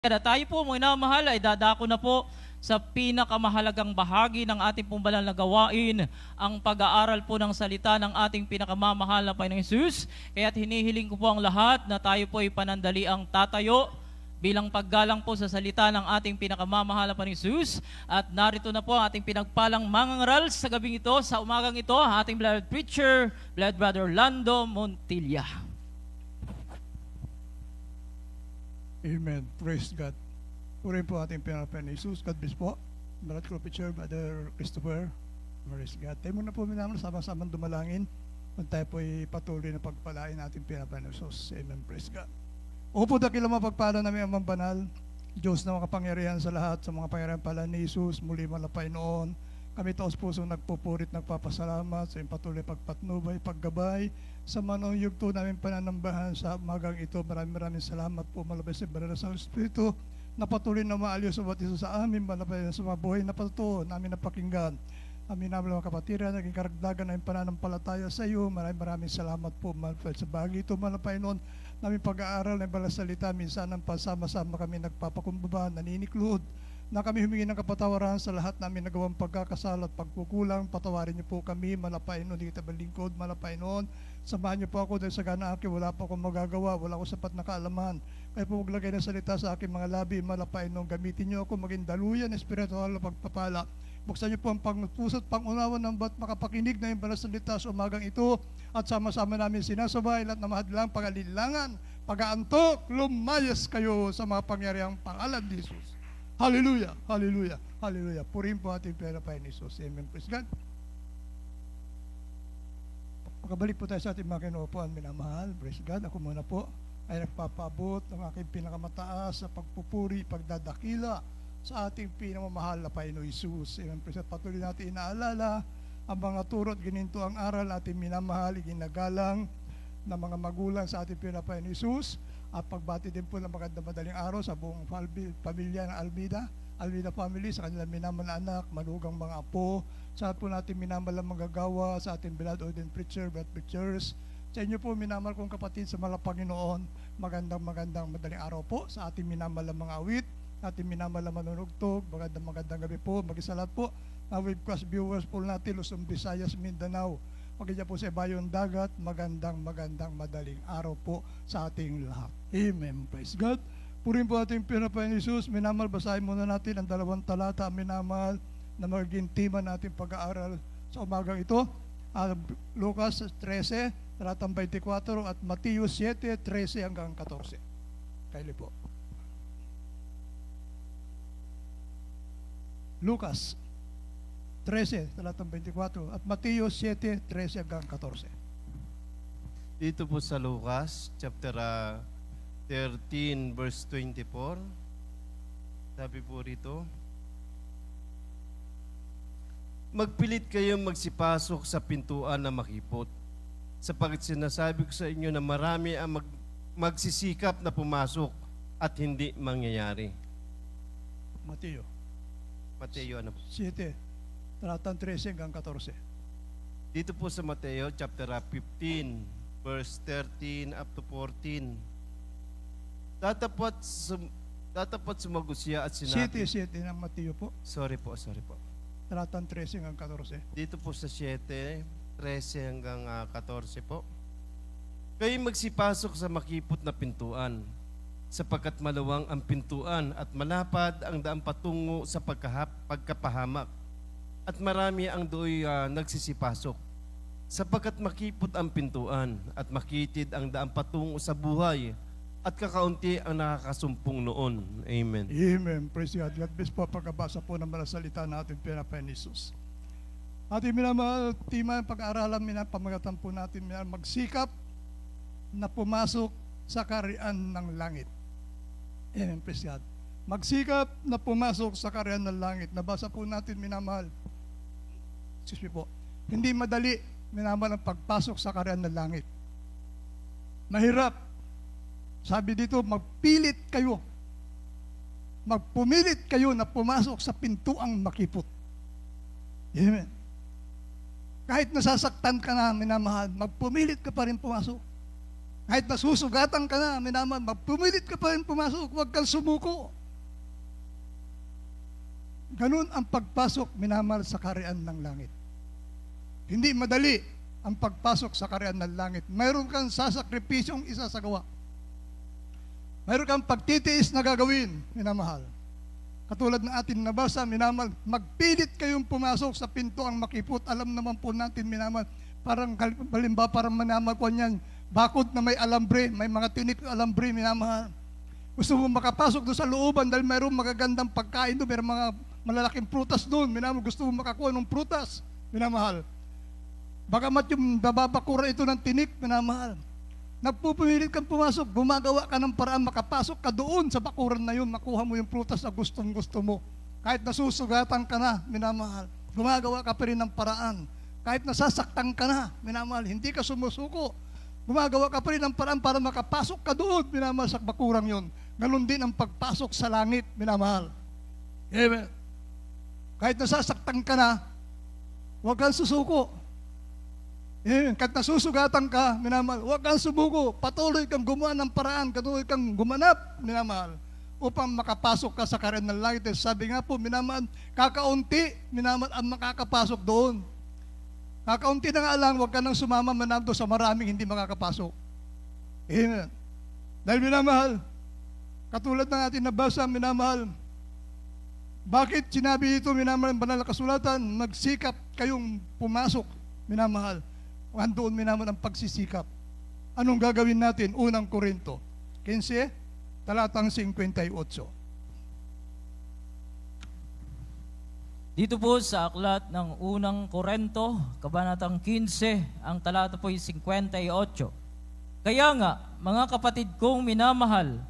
Kaya tayo po mga minamahal ay dadako na po sa pinakamahalagang bahagi ng ating pong banal na gawain, ang pag-aaral po ng salita ng ating pinakamamahal na Panginoong Hesus. Kaya't hinihiling ko po ang lahat na tayo po ay panandaliang tatayo bilang paggalang po sa salita ng ating pinakamamahal na Panginoong Hesus. At narito na po ang ating pinagpalang mangangaral sa gabing ito, sa umagang ito, ating beloved preacher, beloved Brother Lando Montilla. Amen. Praise God. Purihin po ating pinarapan ni Jesus. God bless po. Brother Preacher, Brother Christopher. Praise God. Tayo muna po minamahal, sama-samang dumalangin. Kung tayo po ay patuloy na pagpalain ating pinarapan ni Jesus. Amen. Praise God. O po dakilang mapagpala namin ang banal, Diyos na makapangyarihan sa lahat, sa mga pangyarihan pala ni Jesus, muli malapay noon. Kami taos puso nagpupurit, nagpapasalamat sa iyong patuloy pagpatnubay, paggabay, sa manong yugto namin pananambahan sa magang ito. Maraming salamat po, malabay sa banal sa Espiritu, na patuloy na maaliw sa bawat isa sa amin, malapay sa mga buhay na patuto namin napakinggan. Amin namin mga kapatiran, naging karagdagan ng pananampalataya sa iyo. Maraming salamat po, malapay sa bagay ito, malapay noon namin pag-aaral ng balas salita. Minsan ang pasama-sama kami nagpapakumbaba, naninikluod, na kami humingi ng kapatawaran sa lahat namin nagawang pagkakasala at pagkukulang. Patawarin niyo po kami, malapay noon, hindi kita balingkod, malapay noon. Samahan niyo po ako dahil sa gana akin, wala pa akong magagawa, wala akong sapat na kaalaman. Kaya po maglagay ng salita sa aking mga labi, malapay noon. Gamitin niyo ako maging daluyan, espiritual na pagpapala. Buksan niyo po ang pangpuso't pangunawan ng ba't makapakinig na yung balas salita sa umagang ito, at sama-sama namin sinasabay lahat na mahadlang pag-alilangan, pag-aantok, lumayas kayo sa mga pangyarihang pangalan ni Jesus. Hallelujah, hallelujah, hallelujah. Purihin po ating pinarapan ni Jesus. Amen. Praise God. Pagkabalik po tayo sa ating mga kinuupuan, minamahal. Praise God. Ako muna po ay nagpapabot ng aking pinakamataas sa pagpupuri, pagdadakila sa ating pinamamahal na Panginoong Jesus. Amen. Praise God. Patuloy natin inaalala ang mga turot, gininto ang aral ating minamahal, iginagalang ng mga magulang sa ating pinarapan ni Jesus. At pagbati din po ng magandang madaling araw sa buong pamilya ng Almeida family, sa kanilang minamahal na anak, malugang mga apo, sa atin po natin minamahal ang manggagawa, sa ating beloved ordained preacher, beloved preachers, sa inyo po minamahal kong kapatid sa mga Panginoon, magandang madaling araw po, sa ating minamahal ang mga awit, ating minamahal ang manunugtog, magandang gabi po, mag-isalat po, na webcast viewers po natin, Luzon, Visayas, Mindanao, pagkaya po sa ibayong dagat, magandang madaling araw po sa ating lahat. Amen. Praise God. Purin po ating pinarapan ni Jesus. Minamahal, basahin muna natin ang 2 talata, minamahal, na magiging tema natin pag-aaral sa umagang ito. Lucas 13, talatang 24 at Mateo 7, 13 hanggang 14. Kaili po. Lucas 13, talatang 24 at Mateo 7, 13 hanggang 14. Dito po sa Lucas, chapter 13, verse 24. Sabi po rito, magpilit kayong magsipasok sa pintuan na makipot, sapagkat sinasabi ko sa inyo na marami ang magsisikap na pumasok at hindi mangyayari. Mateo Mateo, ano po? 7, talatang 13 hanggang 14. Dito po sa Mateo, chapter 15, verse 13 up to 14. Tatapat sumagot siya at sinabi... 7 ng Mateo po. Sorry po. Talatang 13 hanggang 14. Dito po sa 7, 13 hanggang 14 po. Kayo magsipasok sa makipot na pintuan, sapagkat malawang ang pintuan at malapad ang daan patungo sa pagkapahamak. At marami ang do'y nagsisipasok, sapagkat makipot ang pintuan at makitid ang daan patungo sa buhay, at kakaunti ang nakakasumpong noon. Amen. Amen. Praise God. God bless po pagkabasa po ng mga salita natin pinarapan ni Jesus. Ating minamahal, tima ng pag-aaralan, pamagatan po natin, magsikap na pumasok sa kaharian ng langit. Amen. Praise God. Magsikap na pumasok sa kaharian ng langit. Nabasa po natin, minamahal. Excuse me po. Hindi madali, minamahal, ang pagpasok sa kaharian ng langit. Mahirap. Sabi dito, magpilit kayo. Magpumilit kayo na pumasok sa pintuang makipot. Amen. Kahit nasasaktan ka na, minamahal, magpumilit ka pa rin pumasok. Kahit nasusugatan ka na, minamahal, pumilit ka pa rin pumasok, huwag kang sumuko. Ganun ang pagpasok, minamahal, sa kaharian ng langit. Hindi madali ang pagpasok sa kaharian ng langit. Mayroon kang sasakripisyong isasagawa. Mayroon kang pagtitiis na gagawin, minamahal. Katulad ng ating nabasa, minamahal, magpilit kayong pumasok sa pinto ang makipot. Alam naman po natin, minamahal, parang balimba, parang minamahal ko niyan, bakod na may alambre, may mga tinik alambre, minamahal. Gusto mo makapasok doon sa looban dahil mayroong magagandang pagkain doon, mayroong mga malalaking prutas doon, minamahal, gusto mo makakuha ng prutas, minamahal. Bagamat yung nababakuran ito ng tinik, minamahal, nagpupumilit kang pumasok, gumagawa ka ng paraan, makapasok ka doon sa bakuran na yun, makuha mo yung prutas na gustong-gusto mo. Kahit nasusugatan ka na, minamahal, gumagawa ka pa rin ng paraan. Kahit nasasaktan ka na, minamahal, hindi ka sumusuko, gumagawa ka pa rin ng paraan para makapasok ka doon, minamahal, sa bakurang yun. Ganon din ang pagpasok sa langit, minamahal. Amen. Kahit nasasaktan ka na, huwag kang susuko. Kahit nasusugatan ka, minamahal, huwag kang sumuko. Patuloy kang gumawa ng paraan, patuloy kang gumanap, minamahal, upang makapasok ka sa kaharian ng langit. Sabi nga po, minamahal, kakaunti, minamahal, ang makakapasok doon. Kakaunti na nga lang, huwag ka nang sumama manando sa maraming hindi makakapasok. Amen. Dahil minamahal, katulad ng ating nabasa, minamahal, bakit sinabi ito, minamahal, banal na kasulatan, magsikap kayong pumasok, minamahal. Andoon, minamahal, ang pagsisikap. Anong gagawin natin? Unang Korinto 15, talatang 58. Dito po sa aklat ng unang Korento, kabanatang 15, ang talata po ay 58. Kaya nga, mga kapatid kong minamahal,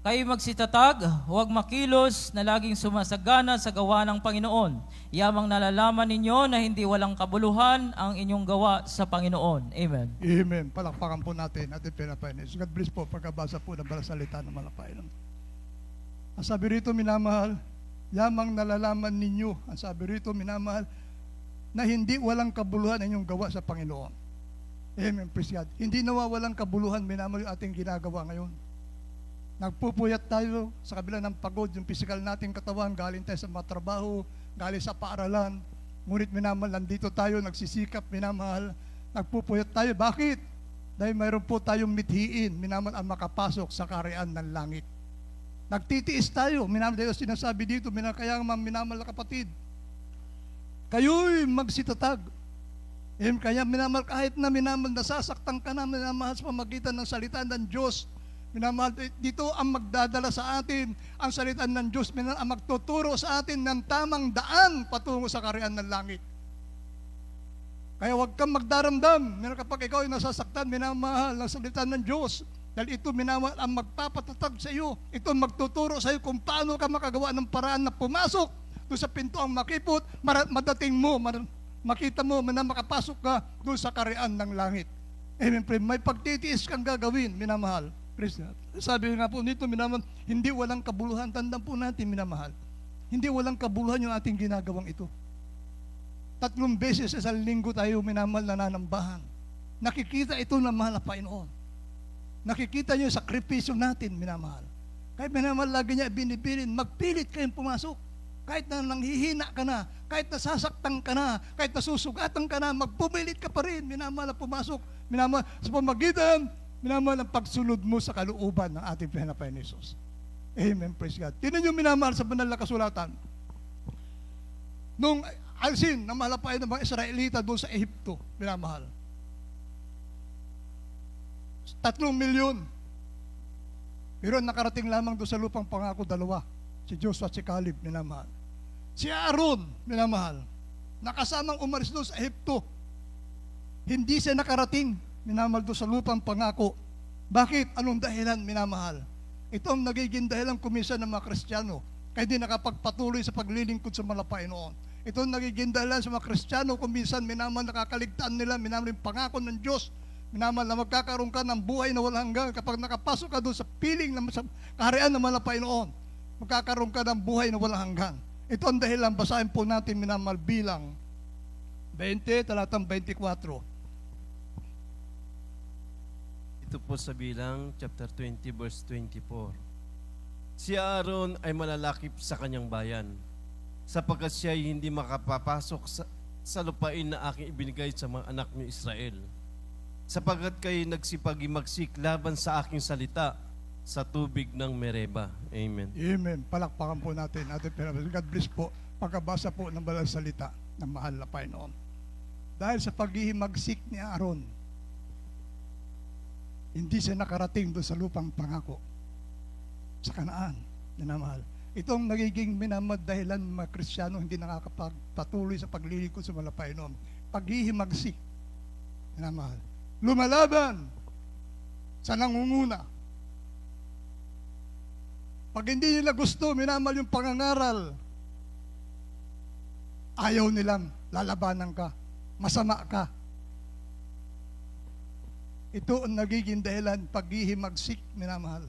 kayo magsitatag, huwag makilos na laging sumasagana sa gawa ng Panginoon. Yamang nalalaman ninyo na hindi walang kabuluhan ang inyong gawa sa Panginoon. Amen. Amen. Palakpakan po natin ating pinapainis. God bless po pagkabasa po ng balasalita ng malapainan. Ang sabi rito, minamahal, yamang nalalaman ninyo, ang sabi rito, minamahal, na hindi walang kabuluhan ang inyong gawa sa Panginoon. Amen, praise God. Hindi nawawalang kabuluhan, minamahal, yung ating ginagawa ngayon. Nagpupuyat tayo sa kabila ng pagod, yung physical nating katawan, galing tayo sa mga trabaho, galing sa paaralan. Ngunit minamahal, nandito tayo, nagsisikap, minamahal, nagpupuyat tayo. Bakit? Dahil mayroon po tayong mithiin, minamahal, ang makapasok sa kaharian ng langit. Nagtitiis tayo, minamahal, dahil sinasabi dito, kaya minamahal na kapatid, kayo'y magsitatag. Kaya minamahal, kahit na minamahal, nasasaktan ka na, minamahal, sa pamagitan ng salita ng Diyos, minamahal, dito ang magdadala sa atin ang salita ng Diyos, minamahal, ang magtuturo sa atin ng tamang daan patungo sa kaharian ng langit. Kaya huwag kang magdaramdam, minamahal, kapag ikaw ay nasasaktan, minamahal, ng salita ng Diyos, dahil ito, minamahal, ang magpapatatag sa iyo, ito ang magtuturo sa iyo kung paano ka makagawa ng paraan na pumasok doon sa pinto ang makipot, madating mo, makita mo na makapasok ka doon sa kaharian ng langit. Amen. May pagtitiis kang gagawin, minamahal. Praise God. Sabi nga po nito, minamahal, hindi walang kabuluhan. Tandaan po natin, minamahal, hindi walang kabuluhan yung ating ginagawang ito. 3 beses sa isang linggo tayo, minamahal, nananambahan. Nakikita ito ng mahal na Panginoon. Nakikita niyo yung sakripisyo natin, minamahal. Kahit minamahal, lagi niya binibilin, magpilit kayong pumasok. Kahit na nanghihina ka na, kahit nasasaktan ka na, kahit nasusugatan ka na, magpumilit ka pa rin, minamahal, pumasok. Minamahal, sa pamagitan, minamahal, ang pagsunod mo sa kalooban ng ating Panginoon Jesus. Amen, praise God. Tinan niyo, minamahal, sa banal na kasulatan. Nung alsin, na malapain ng mga Israelita doon sa Ehipto, minamahal. 3 milyon. Pero nakarating lamang doon sa lupang pangako, 2. Si Joshua at si Caleb, minamahal. Si Aaron, minamahal, nakasamang umalis doon sa Ehipto. Hindi siya nakarating, minamahal, doon sa lupang pangako. Bakit? Anong dahilan, minamahal? Ito ang nagiging dahilan kuminsan ng mga Kristiyano, kaya di nakapagpatuloy sa paglilingkod sa malapain noon. Ito ang nagiging dahilan sa mga Kristiyano, kuminsan, minamahal, nakakaligtaan nila, minamahal, yung pangako ng Diyos, minamahal, na magkakaroon ka ng buhay na walang hanggan. Kapag nakapasok ka doon sa piling na sa kaharian ng malapain noon, magkakaroon ka ng buhay na walang hanggan. Ito ang dahilan, basahin po natin, minamahal, bilang 20, talatang 24. Ito dito po sa Bilang, chapter 20, verse 24. Si Aaron ay malalakip sa kanyang bayan, sapagkat siya ay hindi makapapasok sa lupain na aking ibinigay sa mga anak ni Israel. Sapagkat kayo nagsipagimagsik laban sa aking salita sa tubig ng Mereba. Amen. Amen. Palakpakan po natin ating pinapasin. God bless po. Pagkabasa po ng banal salita ng mahal na Panginoon. Dahil sa paghihimagsik ni Aaron, hindi siya nakarating doon sa lupang pangako sa Kanaan, minamahal. Itong nagiging minamad dahilan mga Kristiyano hindi nakakapagpatuloy sa paglilingkod sa mahal na Panginoon. Paghihimagsik, minamahal. Lumalaban sa nangunguna. Pag hindi nila gusto, minamahal yung pangangaral, ayaw nilang lalabanan ka, masama ka. Ito ang nagiging dahilan paghihimagsik, minamahal.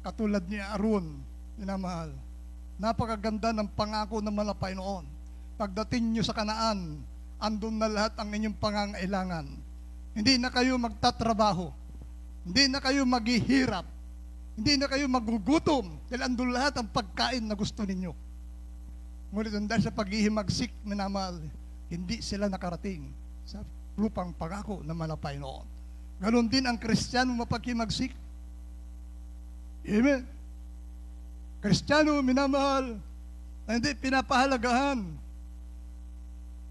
Katulad ni Aaron, minamahal. Napakaganda ng pangako ng mga Panginoon. Pagdating nyo sa Kanaan, andun na lahat ang inyong pangangailangan. Hindi na kayo magtatrabaho. Hindi na kayo maghihirap. Hindi na kayo magugutom. Dahil andun lahat ang pagkain na gusto ninyo. Ngunit dahil sa paghihimagsik, minamahal, hindi sila nakarating sa lupang pangako ng mga Panginoon. Ganon din ang Kristiyano mapaghimagsik. Amen. Kristiyano, minamahal, na hindi pinapahalagahan.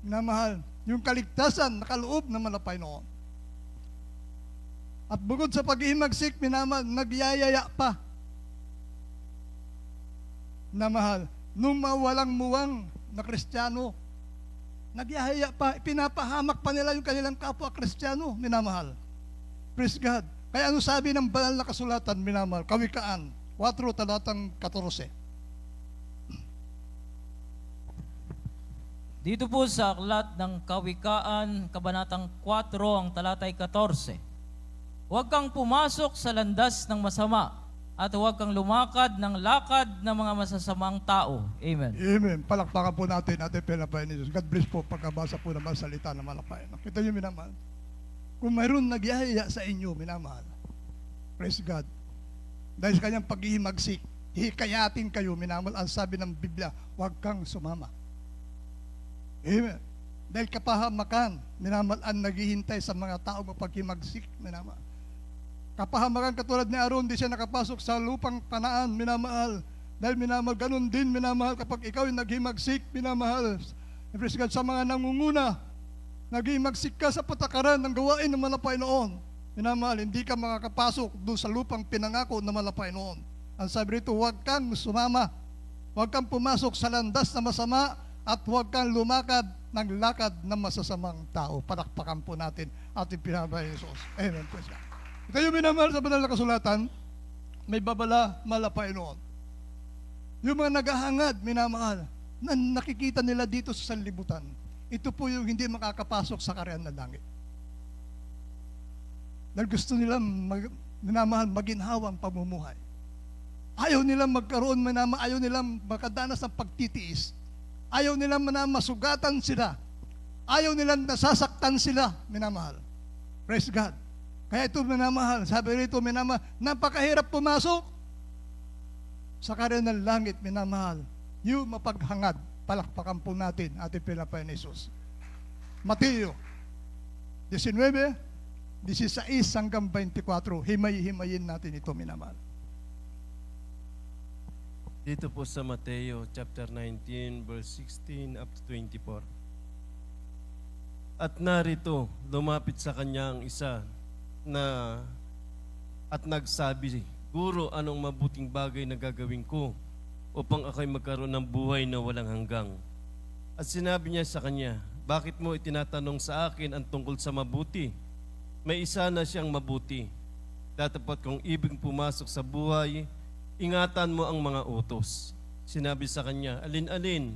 Minamahal, yung kaligtasan nakaloob ng mga Panginoon. At bukod sa paghihimagsik, minamahal, nagyayaya pa. Minamahal, nung mawalang muwang na Kristiyano, nagyayaya pa, pinapahamak pa nila yung kanilang kapwa Kristiyano, minamahal. Praise God. Kaya ano sabi ng banal na kasulatan, minamahal, Kawikaan 4, talatang 14. Dito po sa aklat ng Kawikaan, Kabanatang 4, ang talatay 14. Huwag kang pumasok sa landas ng masama at huwag kang lumakad ng lakad ng mga masasamang tao. Amen. Amen. Palakpakan po natin ating pinapain ni Jesus. God bless po pagkabasa po ng mga salita ng malapayan. Kita niyo, minamahal. Kung mayroon nagyayaya sa inyo, minamahal, praise God. Dahil sa kanyang paghihimagsik, hikayatin kayo, minamahal, ang sabi ng Biblia, huwag kang sumama. Amen. Dahil kapahamakan, minamahal, ang naghihintay sa mga tao mapaghimagsik, minamahal. Kapahamakan katulad ni Aaron, di siya nakapasok sa lupang Kanaan, minamahal. Dahil minamahal, ganun din, minamahal, kapag ikaw ay naghimagsik, minamahal, praise God, sa mga nangunguna, naghimagsik ka sa patakaran ng gawain ng mga Panginoon. Minamahal, hindi ka makakapasok doon sa lupang pinangako ng mga Panginoon. Ang sabi rito, huwag kang sumama, huwag kang pumasok sa landas na masama, at huwag kang lumakad ng lakad ng masasamang tao. Palakpakan po natin ating pinamahal ni Jesus. Amen. Praise God. Ito yung minamahal sa banal na kasulatan, may babala, mahal na Panginoon. Yung mga naghahangad, minamahal, na nakikita nila dito sa sanlibutan, ito po yung hindi makakapasok sa kaharian ng langit. Dahil gusto nila minamahal maginhawang pamumuhay. Ayaw nila magkaroon, ayaw nila makadanas ng pagtitiis. Ayaw nila masugatan sila. Ayaw nila nasasaktan sila, minamahal. Praise God. Kaya ito, minamahal, sabi rito, minamahal, napakahirap pumasok sa kaharian ng langit, minamahal. Yung mapaghangad. Palakpakan po natin ating pinapain ni Jesus. Mateo 19, 16 hanggang 24. Himay-himayin natin ito, minamahal. Dito po sa Mateo chapter 19, verse 16 up to 24. At narito, lumapit sa kanya ang isa at nagsabi, Guro, anong mabuting bagay na gagawin ko upang ako'y magkaroon ng buhay na walang hanggang? At sinabi niya sa kanya, bakit mo itinatanong sa akin ang tungkol sa mabuti? May isa na siyang mabuti. Datapat kung ibig pumasok sa buhay, ingatan mo ang mga utos. Sinabi sa kanya, alin-alin?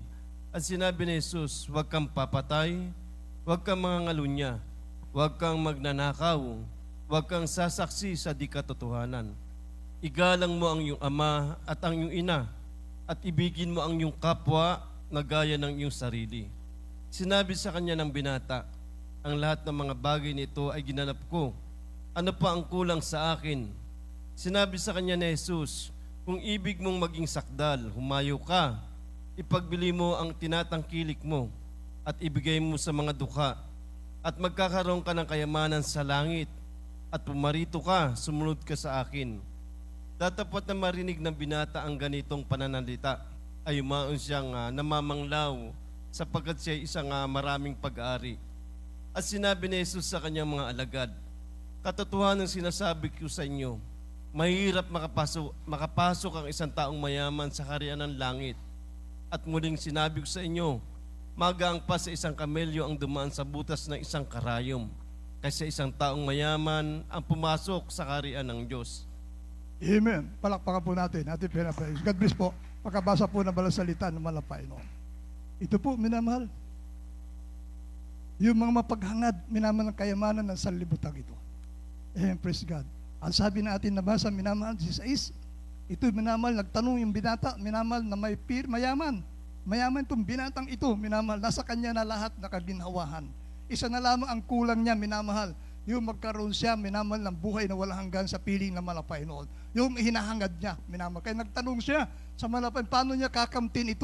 At sinabi ni Jesus, huwag kang papatay, huwag kang mangangalunya, huwag kang magnanakaw, huwag kang sasaksi sa di katotohanan. Igalang mo ang iyong ama at ang iyong ina, at ibigin mo ang iyong kapwa na gaya ng iyong sarili. Sinabi sa kanya ng binata, ang lahat ng mga bagay nito ay ginanap ko Ano pa ang kulang sa akin? Sinabi sa kanya ni Jesus, kung ibig mong maging sakdal, humayo ka, ipagbili mo ang tinatangkilik mo at ibigay mo sa mga dukha at magkakaroon ka ng kayamanan sa langit at pumarito ka, sumunod ka sa akin. Datapat na marinig ng binata ang ganitong pananalita ay umaon siyang namamanglaw sapagkat siya isang maraming pag-ari. At sinabi ni Jesus sa kanyang mga alagad, katotohanan sinasabi ko sa inyo, mahirap makapasok ang isang taong mayaman sa kaharian ng langit. At muling sinabi ko sa inyo, magaang pa sa isang kamelyo ang dumaan sa butas ng isang karayom, kaysa isang taong mayaman ang pumasok sa kaharian ng Diyos. Amen. Palakpakan po natin. Ating pinapraise. God bless po. Pagkabasa po ng balang salita ng malapay noon. Ito po, minamahal. Yung mga mapaghangad, minamahal ng kayamanan ng sanlibutan ito. Amen. Praise God. Ang sabi natin nabasa, minamahal, 16. Ito, minamahal, nagtanong yung binata, minamahal na may mayaman. Mayaman itong binatang ito, minamahal. Nasa kanya na lahat nakaginhawahan. Isa na lamang ang kulang niya, minamahal. Yung magkaroon siya, minamahal, ng buhay na walang hanggan sa piling ng malapay noon. Yung hinahangad niya, minamahal. Kaya nagtanong siya sa malapay, paano niya kakamtin ito?